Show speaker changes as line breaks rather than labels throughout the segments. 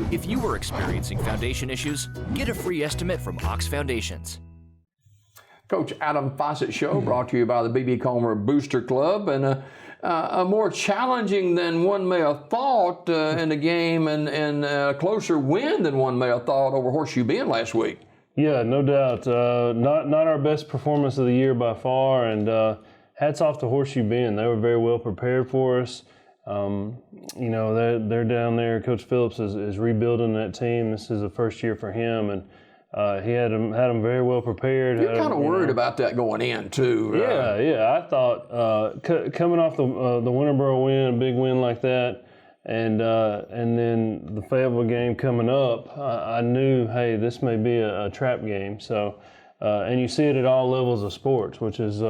If you are experiencing foundation issues, get a free estimate from Ox Foundations.
Coach Adam Fossett Show brought to you by the B.B. Comer Booster Club, and a more challenging than one may have thought in the game, and a closer win than one may have thought over Horseshoe Bend last week.
Yeah, no doubt. Not our best performance of the year by far, and hats off to Horseshoe Bend. They were very well prepared for us. They're down there. Coach Phillips is rebuilding that team. This is the first year for him, and he had them very well prepared.
You're kind of worried about that going in too.
Yeah. I thought coming off the Winterboro win, a big win like that, and then the Fayetteville game coming up, I knew, hey, this may be a trap game. So, and you see it at all levels of sports, which is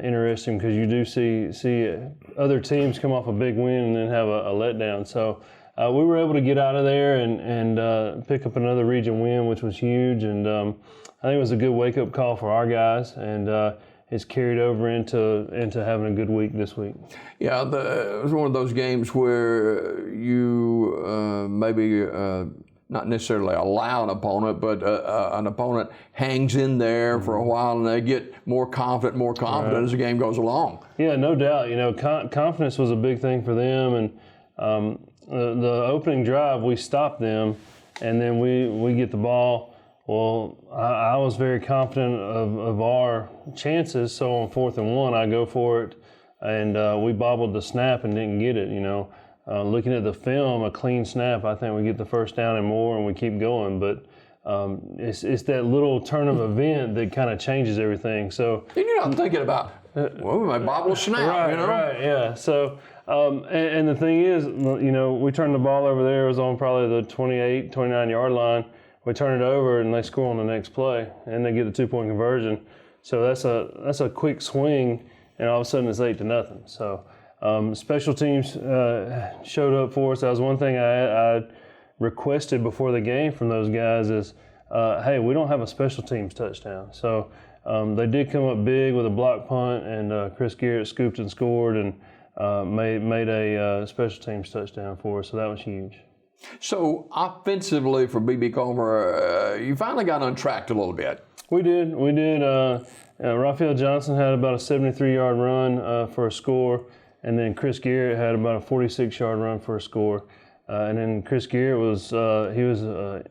interesting because you do see other teams come off a big win and then have a letdown. So. We were able to get out of there and pick up another region win, which was huge. And I think it was a good wake-up call for our guys, and it's carried over into having a good week this week.
Yeah, it was one of those games where you maybe not necessarily allow an opponent, but an opponent hangs in there for a while, and they get more confident right. As the game goes along.
Yeah, no doubt. Confidence was a big thing for them, and the opening drive, we stopped them, and then we get the ball. Well, I was very confident of our chances, so on 4th and 1, I go for it, and we bobbled the snap and didn't get it. Looking at the film, a clean snap, I think we get the first down and more, and we keep going. But it's that little turn of event that kind of changes everything. So
and you're not thinking about, well, we might bobble a snap,
Right, yeah. So. And the thing is, we turned the ball over there. It was on probably the 28, 29-yard line. We turn it over, and they score on the next play, and they get a 2-point conversion. So that's a quick swing, and all of a sudden it's 8-0. So special teams showed up for us. That was one thing I requested before the game from those guys is, hey, we don't have a special teams touchdown. So they did come up big with a block punt, and Chris Garrett scooped and scored, and made a special teams touchdown for us, so that was huge.
So offensively for B.B. Comer, you finally got untracked a little bit.
We did. Raphael Johnson had about a 73-yard run for a score, and then Chris Garrett had about a 46-yard run for a score. And then Chris Garrett was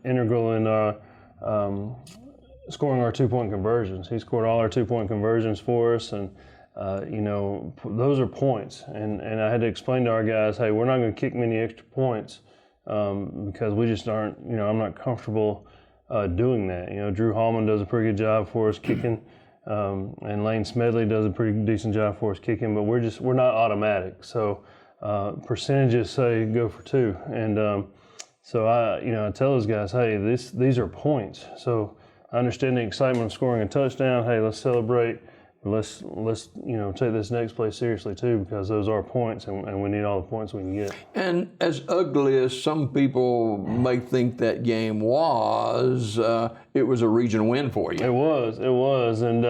integral in scoring our 2-point conversions. He scored all our 2-point conversions for us, and those are points, and I had to explain to our guys, hey, we're not going to kick many extra points because we just aren't, I'm not comfortable doing that. Drew Hallman does a pretty good job for us kicking, and Lane Smedley does a pretty decent job for us kicking, but we're not automatic. So percentages say go for 2, and so I tell those guys, hey, these are points. So I understand the excitement of scoring a touchdown. Hey, let's celebrate. Let's take this next play seriously too, because those are points, and we need all the points we can get.
And as ugly as some people may think that game was, it was a region win for you.
It was, and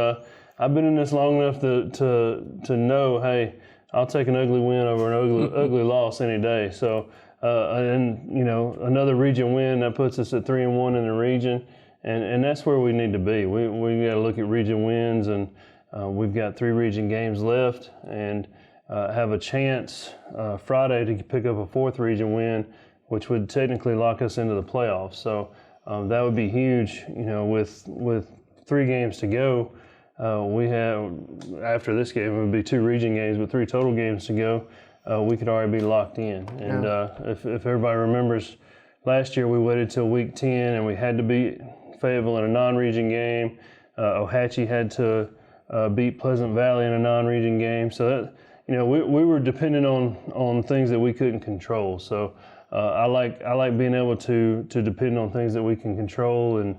I've been in this long enough to know, hey, I'll take an ugly win over an ugly loss any day. So, another region win that puts us at 3-1 in the region, and that's where we need to be. We got to look at region wins, and we've got 3 region games left, and have a chance Friday to pick up a 4th region win, which would technically lock us into the playoffs. So that would be huge. With 3 games to go, we have, after this game, it would be 2 region games, but 3 total games to go. We could already be locked in. And if everybody remembers, last year we waited till week 10, and we had to beat Fayetteville in a non-region game. Ohatchee had to beat Pleasant Valley in a non-region game. So that, we were dependent on things that we couldn't control. So I like being able to depend on things that we can control, and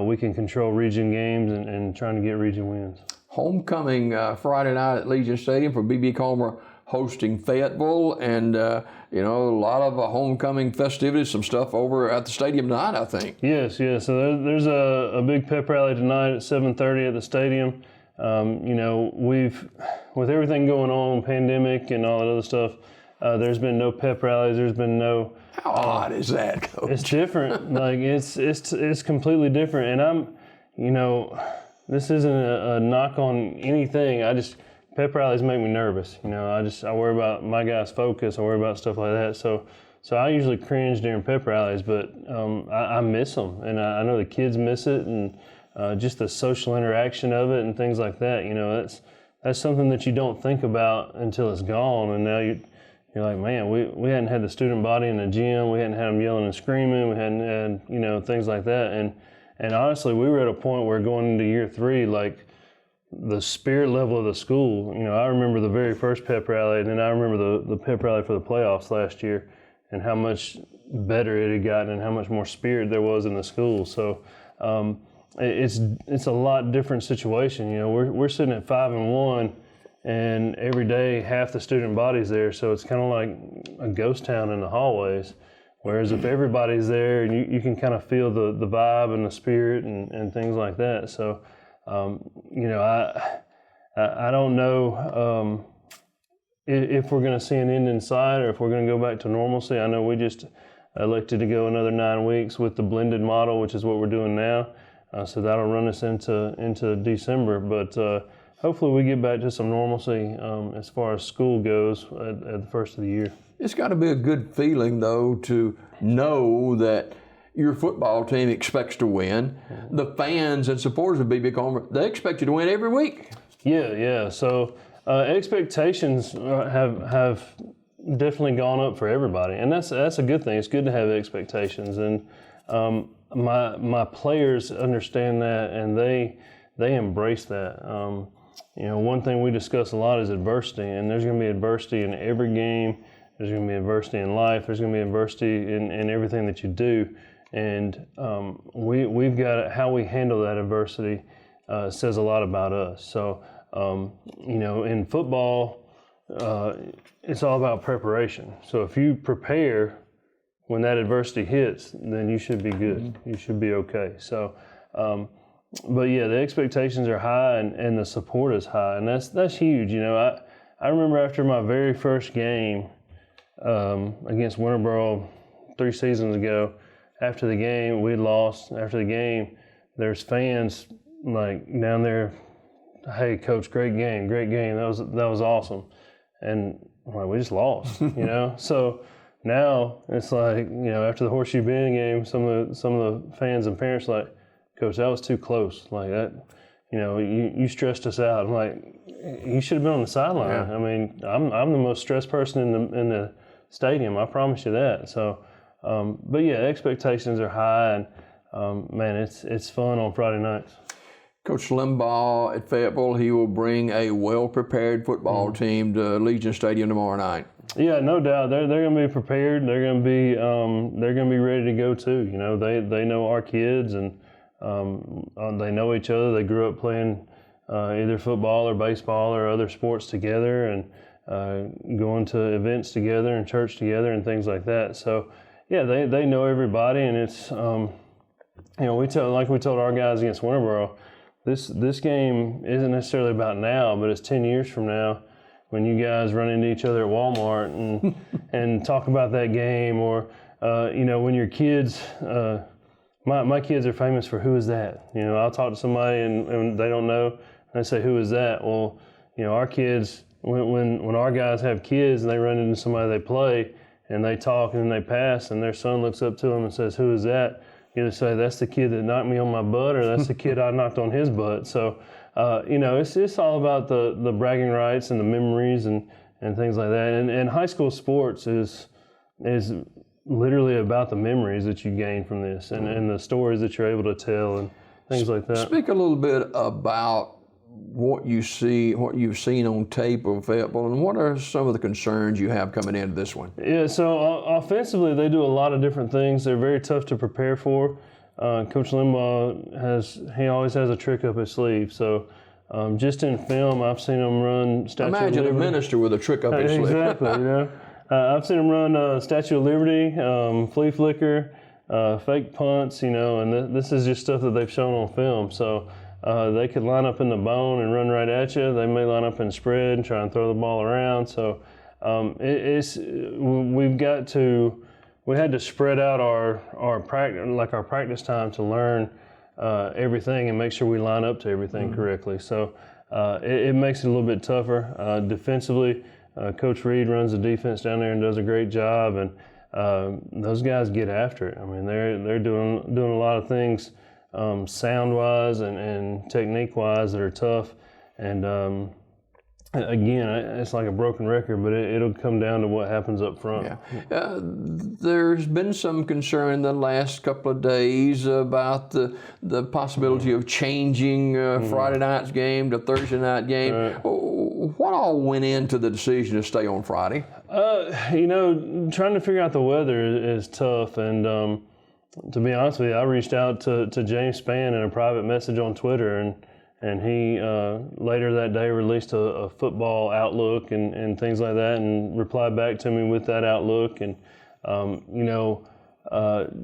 we can control region games and trying to get region wins.
Homecoming Friday night at Legion Stadium for B.B. Comer hosting Fayetteville, and a lot of homecoming festivities, some stuff over at the stadium tonight, I think.
Yes. So there's a big pep rally tonight at 7:30 at the stadium. We've, with everything going on, pandemic and all that other stuff, there's been no pep rallies. There's been no
How odd is that, Coach?
It's different. Like it's completely different. And this isn't a knock on anything. Pep rallies make me nervous. I worry about my guys' focus. I worry about stuff like that. So I usually cringe during pep rallies, but I miss them, and I know the kids miss it, and just the social interaction of it and things like that. That's something that you don't think about until it's gone, and now you're like, man, we hadn't had the student body in the gym, we hadn't had them yelling and screaming, we hadn't had things like that, and honestly, we were at a point where going into year 3, like the spirit level of the school. I remember the very first pep rally, and then I remember the pep rally for the playoffs last year, and how much better it had gotten, and how much more spirit there was in the school. So it's a lot different situation. We're sitting at 5-1. And every day, half the student body's there, so it's kind of like a ghost town in the hallways. Whereas if everybody's there, and you can kind of feel the vibe and the spirit and things like that. So, I don't know if we're going to see an end in sight or if we're going to go back to normalcy. I know we just elected to go another 9 weeks with the blended model, which is what we're doing now. So that'll run us into December, but. Hopefully we get back to some normalcy as far as school goes at the first of the year.
It's got to be a good feeling, though, to know that your football team expects to win. The fans and supporters of BB Comer, they expect you to win every week.
Yeah. So expectations have definitely gone up for everybody, and that's a good thing. It's good to have expectations, and my players understand that, and they embrace that. One thing we discuss a lot is adversity, and there's going to be adversity in every game. There's going to be adversity in life. There's going to be adversity in everything that you do, and we've got how we handle that adversity says a lot about us. So, in football, it's all about preparation. So if you prepare when that adversity hits, then you should be good. You should be okay. So. But yeah, the expectations are high and the support is high, and that's huge. I remember after my very first game against Winterboro 3 seasons ago, after the game we lost. After the game, there's fans like down there, hey coach, great game, that was awesome, and I'm like, we just lost, So now it's like after the Horseshoe Bend game, some of the fans and parents are like, Coach, that was too close. Like that, you stressed us out. I'm like, you should have been on the sideline.
Yeah.
I mean, I'm the most stressed person in the stadium. I promise you that. So, but yeah, expectations are high, and man, it's fun on Friday nights.
Coach Limbaugh at Fayetteville, he will bring a well-prepared football team to Legion Stadium tomorrow night. Yeah,
no doubt. They're going to be prepared. They're going to be ready to go too. They know our kids, and they know each other. They grew up playing either football or baseball or other sports together, and going to events together and church together and things like that. So yeah, they know everybody, and it's we told our guys against Winterboro, this game isn't necessarily about now, but it's 10 years from now when you guys run into each other at Walmart and and talk about that game, or when your kids. My kids are famous for who is that? I'll talk to somebody and they don't know, and they say, who is that? Well, our kids, when our guys have kids and they run into somebody they play and they talk and they pass and their son looks up to them and says, who is that? Either say, that's the kid that knocked me on my butt, or that's the kid I knocked on his butt. So, it's all about the bragging rights and the memories and things like that. And high school sports is literally about the memories that you gain from this and the stories that you're able to tell and things like that. Speak
a little bit about what you've seen on tape of Fayetteville, and what are some of the concerns you have coming into this one?
Yeah, so offensively, they do a lot of different things. They're very tough to prepare for. Coach Limbaugh always has a trick up his sleeve. So just in film, I've seen him run Statue of Liberty.
Imagine a minister with a trick up his sleeve.
Exactly, I've seen them run Statue of Liberty, flea flicker, fake punts, and this is just stuff that they've shown on film. So they could line up in the bone and run right at you. They may line up in spread and try and throw the ball around. So we've got to we had to spread out our practice time to learn everything and make sure we line up to everything correctly. So it makes it a little bit tougher. Defensively, Coach Reed runs the defense down there and does a great job, and those guys get after it. I mean, they're doing a lot of things sound-wise and technique-wise that are tough. And again, it's like a broken record, but it'll come down to what happens up front.
Yeah. There's been some concern in the last couple of days about the possibility of changing Friday night's game to Thursday night game. What all went into the decision to stay on Friday?
Trying to figure out the weather is tough, and to be honest with you, I reached out to James Spann in a private message on Twitter, and he later that day released a football outlook and things like that, and replied back to me with that outlook. And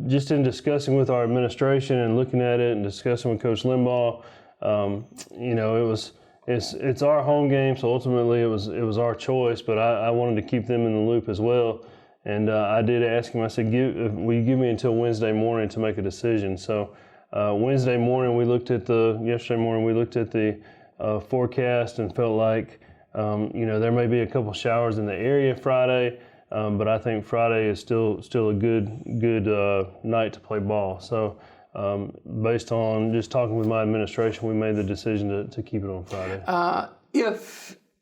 just in discussing with our administration and looking at it and discussing with Coach Limbaugh, it's our home game, so ultimately it was our choice. But I wanted to keep them in the loop as well. And I did ask him. I said, "Will you give me until Wednesday morning to make a decision?" So yesterday morning we looked at the forecast and felt like there may be a couple showers in the area Friday, but I think Friday is still a good night to play ball. So based on just talking with my administration, we made the decision to keep it on Friday.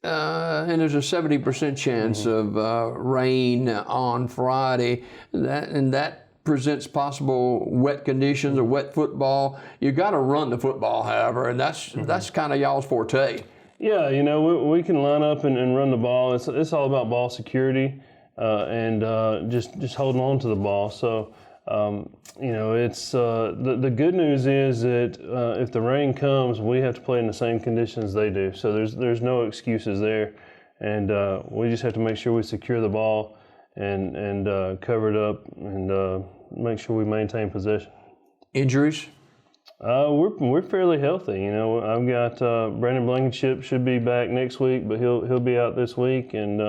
And there's a 70% chance of rain on Friday, that presents possible wet conditions or wet football. You got to run the football, however, and that's kind of y'all's forte.
Yeah, we can line up and run the ball. It's all about ball security and just holding on to the ball. So it's the good news is that if the rain comes, we have to play in the same conditions they do. So there's no excuses there, and we just have to make sure we secure the ball and cover it up and make sure we maintain possession. Injuries? We're fairly healthy. I've got Brandon Blankenship should be back next week, but he'll be out this week, and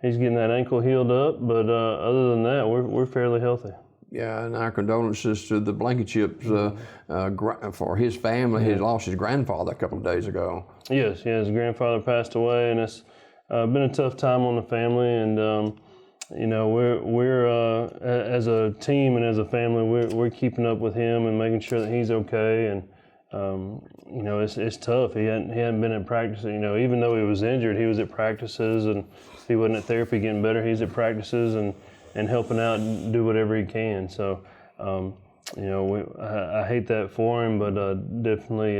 he's getting that ankle healed up. But other than that, we're fairly healthy. Yeah, and our condolences to the Blankenships for his family. He lost his grandfather a couple of days ago. Yes, his grandfather passed away, and it's been a tough time on the family. And we're as a team and as a family, we're keeping up with him and making sure that he's okay. And it's tough. He hadn't been at practice. Even though he was injured, he was at practices, and if he wasn't at therapy getting better, he's at practices and helping out and do whatever he can. So, I hate that for him, but definitely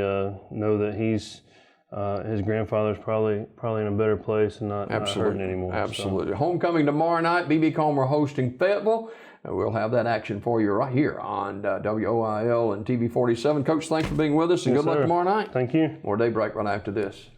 know that his grandfather's probably in a better place and not hurting anymore. Absolutely. So. Homecoming tomorrow night. B.B. Comer hosting Fayetteville. We'll have that action for you right here on WOIL and TV 47. Coach, thanks for being with us, and good luck tomorrow night. Thank you. More Daybreak right after this.